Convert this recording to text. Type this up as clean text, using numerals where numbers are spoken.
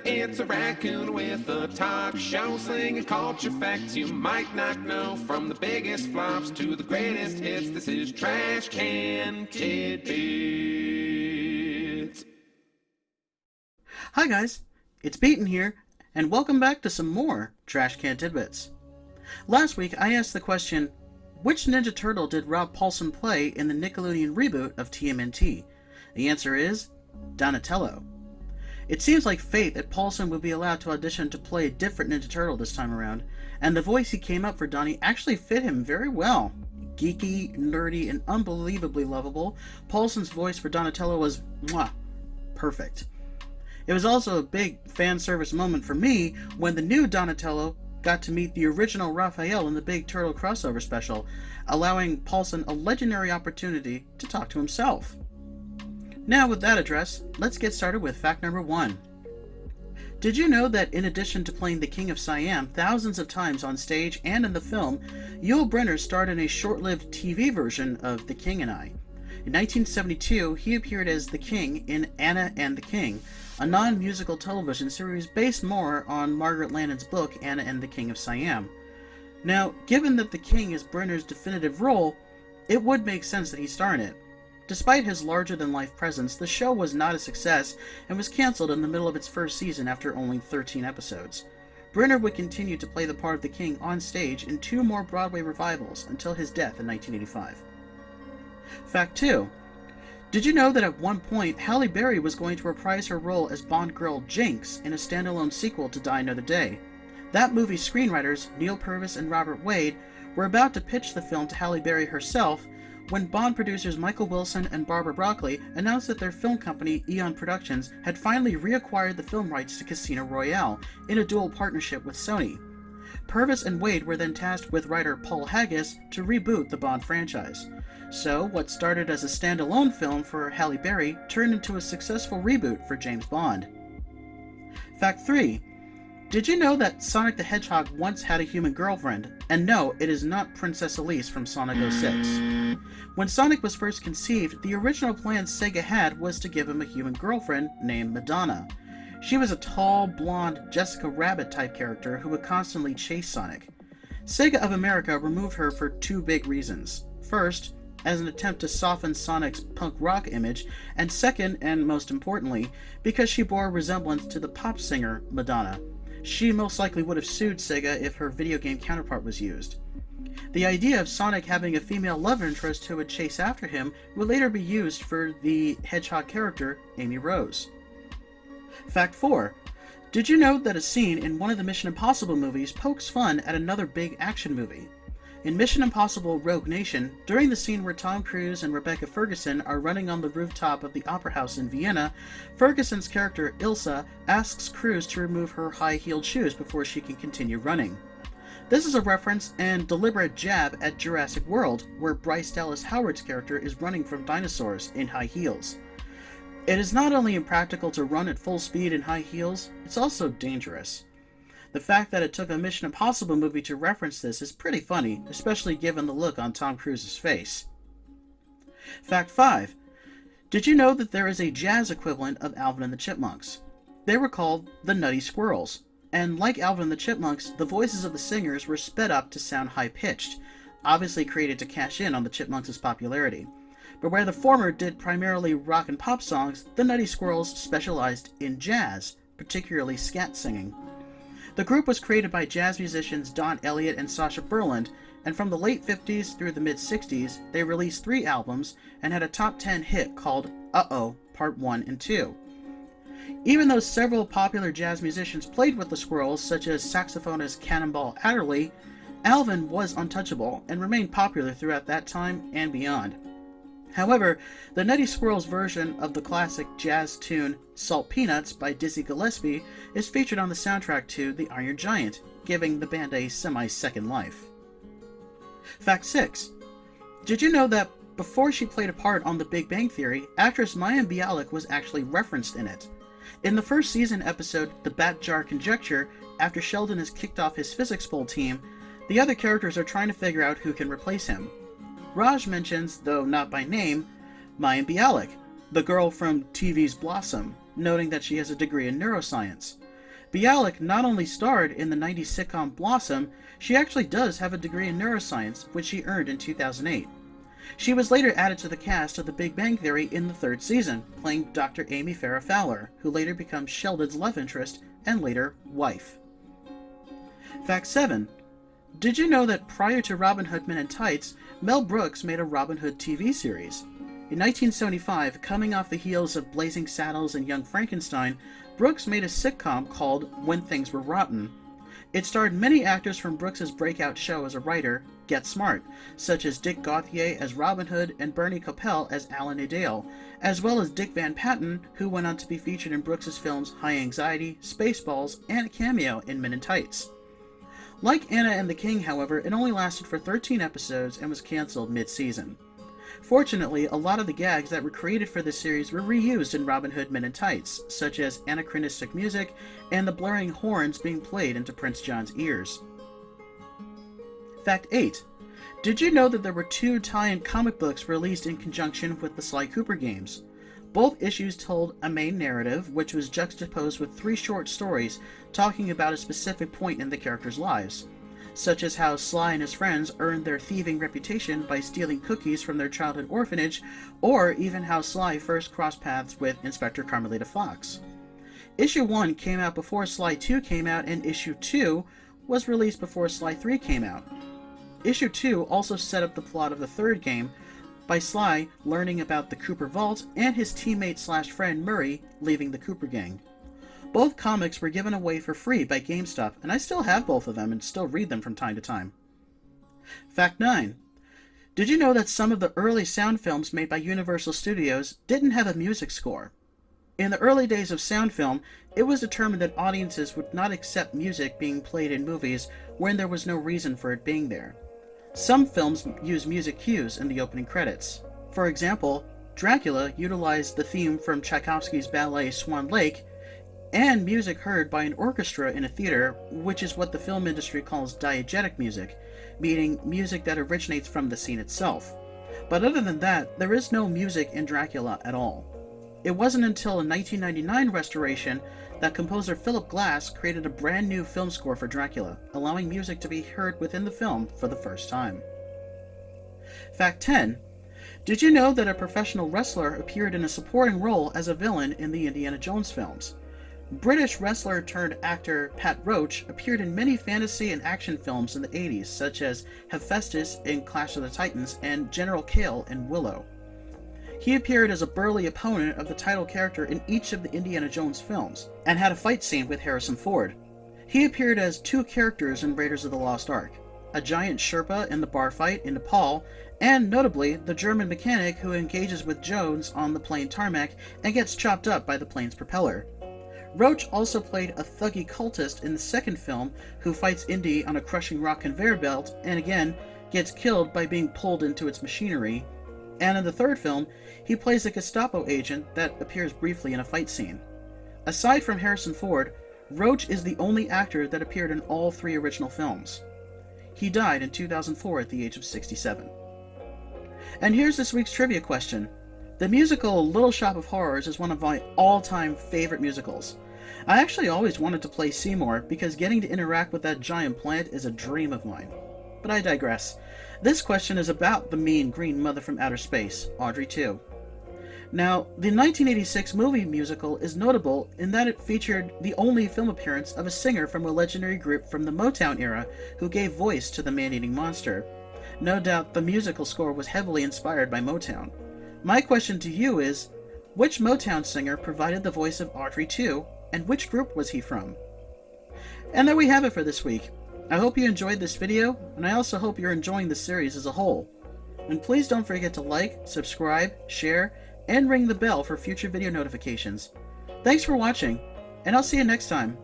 It's a raccoon with a talk show slinging culture facts you might not know. From the biggest flops to the greatest hits, this is Trash Can Tidbits. Hi guys, it's Peyton here, and welcome back to some more Trash Can Tidbits. Last week I asked the question, which Ninja Turtle did Rob Paulsen play in the Nickelodeon reboot of TMNT? The answer is Donatello. It seems like fate that Paulsen would be allowed to audition to play a different Ninja Turtle this time around, and the voice he came up for Donnie actually fit him very well. Geeky, nerdy, and unbelievably lovable, Paulsen's voice for Donatello was perfect. It was also a big fan service moment for me when the new Donatello got to meet the original Raphael in the Big Turtle crossover special, allowing Paulsen a legendary opportunity to talk to himself. Now with that address, let's get started with fact number 1. Did you know that in addition to playing the King of Siam thousands of times on stage and in the film, Yul Brynner starred in a short-lived TV version of The King and I. In 1972, he appeared as the King in Anna and the King, a non-musical television series based more on Margaret Landon's book Anna and the King of Siam. Now, given that the King is Brynner's definitive role, it would make sense that he star in it. Despite his larger-than-life presence, the show was not a success and was cancelled in the middle of its first season after only 13 episodes. Brynner would continue to play the part of the King on stage in 2 more Broadway revivals until his death in 1985. Fact 2. Did you know that at one point, Halle Berry was going to reprise her role as Bond girl Jinx in a standalone sequel to Die Another Day? That movie's screenwriters, Neil Purvis and Robert Wade, were about to pitch the film to Halle Berry herself when Bond producers Michael Wilson and Barbara Broccoli announced that their film company, Eon Productions, had finally reacquired the film rights to Casino Royale in a dual partnership with Sony. Purvis and Wade were then tasked with writer Paul Haggis to reboot the Bond franchise. So, what started as a standalone film for Halle Berry turned into a successful reboot for James Bond. Fact 3. Did you know that Sonic the Hedgehog once had a human girlfriend? And no, it is not Princess Elise from Sonic 06. When Sonic was first conceived, the original plan Sega had was to give him a human girlfriend named Madonna. She was a tall, blonde, Jessica Rabbit-type character who would constantly chase Sonic. Sega of America removed her for 2 big reasons. First, as an attempt to soften Sonic's punk rock image, and second, and most importantly, because she bore a resemblance to the pop singer Madonna. She most likely would have sued Sega if her video game counterpart was used. The idea of Sonic having a female love interest who would chase after him would later be used for the Hedgehog character, Amy Rose. Fact 4. Did you know that a scene in one of the Mission Impossible movies pokes fun at another big action movie? In Mission Impossible Rogue Nation, during the scene where Tom Cruise and Rebecca Ferguson are running on the rooftop of the Opera House in Vienna, Ferguson's character Ilsa asks Cruise to remove her high-heeled shoes before she can continue running. This is a reference and deliberate jab at Jurassic World, where Bryce Dallas Howard's character is running from dinosaurs in high heels. It is not only impractical to run at full speed in high heels, it's also dangerous. The fact that it took a Mission Impossible movie to reference this is pretty funny, especially given the look on Tom Cruise's face. Fact 5. Did you know that there is a jazz equivalent of Alvin and the Chipmunks? They were called the Nutty Squirrels, and like Alvin and the Chipmunks, the voices of the singers were sped up to sound high-pitched, obviously created to cash in on the Chipmunks' popularity. But where the former did primarily rock and pop songs, the Nutty Squirrels specialized in jazz, particularly scat singing. The group was created by jazz musicians Don Elliott and Sasha Berland, and from the late 50s through the mid-60s, they released 3 albums and had a top 10 hit called Uh-Oh, Part 1 and 2. Even though several popular jazz musicians played with the Squirrels, such as saxophonist Cannonball Adderley, Alvin was untouchable and remained popular throughout that time and beyond. However, the Nutty Squirrels version of the classic jazz tune Salt Peanuts by Dizzy Gillespie is featured on the soundtrack to The Iron Giant, giving the band a semi-second life. Fact 6. Did you know that before she played a part on The Big Bang Theory, actress Mayim Bialik was actually referenced in it? In the first season episode, The Bat Jar Conjecture, after Sheldon is kicked off his physics bowl team, the other characters are trying to figure out who can replace him. Raj mentions, though not by name, Mayim Bialik, the girl from TV's Blossom, noting that she has a degree in neuroscience. Bialik not only starred in the 90s sitcom Blossom, she actually does have a degree in neuroscience, which she earned in 2008. She was later added to the cast of The Big Bang Theory in the 3rd season, playing Dr. Amy Farrah Fowler, who later becomes Sheldon's love interest and later wife. Fact 7. Did you know that prior to Robin Hood Men in Tights, Mel Brooks made a Robin Hood TV series? In 1975, coming off the heels of Blazing Saddles and Young Frankenstein, Brooks made a sitcom called When Things Were Rotten. It starred many actors from Brooks's breakout show as a writer, Get Smart, such as Dick Gauthier as Robin Hood and Bernie Coppell as Alan Adale, as well as Dick Van Patten, who went on to be featured in Brooks's films High Anxiety, Spaceballs, and a cameo in Men in Tights. Like Anna and the King, however, it only lasted for 13 episodes and was cancelled mid-season. Fortunately, a lot of the gags that were created for this series were reused in Robin Hood Men in Tights, such as anachronistic music and the blaring horns being played into Prince John's ears. Fact 8. Did you know that there were 2 tie-in comic books released in conjunction with the Sly Cooper games? Both issues told a main narrative, which was juxtaposed with 3 short stories talking about a specific point in the characters' lives, such as how Sly and his friends earned their thieving reputation by stealing cookies from their childhood orphanage, or even how Sly first crossed paths with Inspector Carmelita Fox. Issue 1 came out before Sly 2 came out, and Issue 2 was released before Sly 3 came out. Issue 2 also set up the plot of the 3rd game, by Sly learning about the Cooper Vault and his teammate/friend Murray leaving the Cooper Gang. Both comics were given away for free by GameStop, and I still have both of them and still read them from time to time. Fact 9. Did you know that some of the early sound films made by Universal Studios didn't have a music score? In the early days of sound film, it was determined that audiences would not accept music being played in movies when there was no reason for it being there. Some films use music cues in the opening credits. For example, Dracula utilized the theme from Tchaikovsky's ballet Swan Lake, and music heard by an orchestra in a theater, which is what the film industry calls diegetic music, meaning music that originates from the scene itself. But other than that, there is no music in Dracula at all. It wasn't until a 1999 restoration that composer Philip Glass created a brand new film score for Dracula, allowing music to be heard within the film for the first time. Fact 10. Did you know that a professional wrestler appeared in a supporting role as a villain in the Indiana Jones films? British wrestler turned actor Pat Roach appeared in many fantasy and action films in the 80s, such as Hephaestus in Clash of the Titans and General Kale in Willow. He appeared as a burly opponent of the title character in each of the Indiana Jones films, and had a fight scene with Harrison Ford. He appeared as 2 characters in Raiders of the Lost Ark, a giant Sherpa in the bar fight in Nepal, and notably the German mechanic who engages with Jones on the plane tarmac and gets chopped up by the plane's propeller. Roach also played a thuggy cultist in the 2nd film who fights Indy on a crushing rock conveyor belt and again gets killed by being pulled into its machinery. And in the 3rd film, he plays a Gestapo agent that appears briefly in a fight scene. Aside from Harrison Ford, Roach is the only actor that appeared in all 3 original films. He died in 2004 at the age of 67. And here's this week's trivia question. The musical Little Shop of Horrors is one of my all-time favorite musicals. I actually always wanted to play Seymour because getting to interact with that giant plant is a dream of mine. But I digress. This question is about the mean green mother from outer space, Audrey 2. Now, the 1986 movie musical is notable in that it featured the only film appearance of a singer from a legendary group from the Motown era who gave voice to the man-eating monster. No doubt the musical score was heavily inspired by Motown. My question to you is, which Motown singer provided the voice of Audrey 2, and which group was he from? And there we have it for this week. I hope you enjoyed this video, and I also hope you're enjoying the series as a whole. And please don't forget to like, subscribe, share, and ring the bell for future video notifications. Thanks for watching, and I'll see you next time.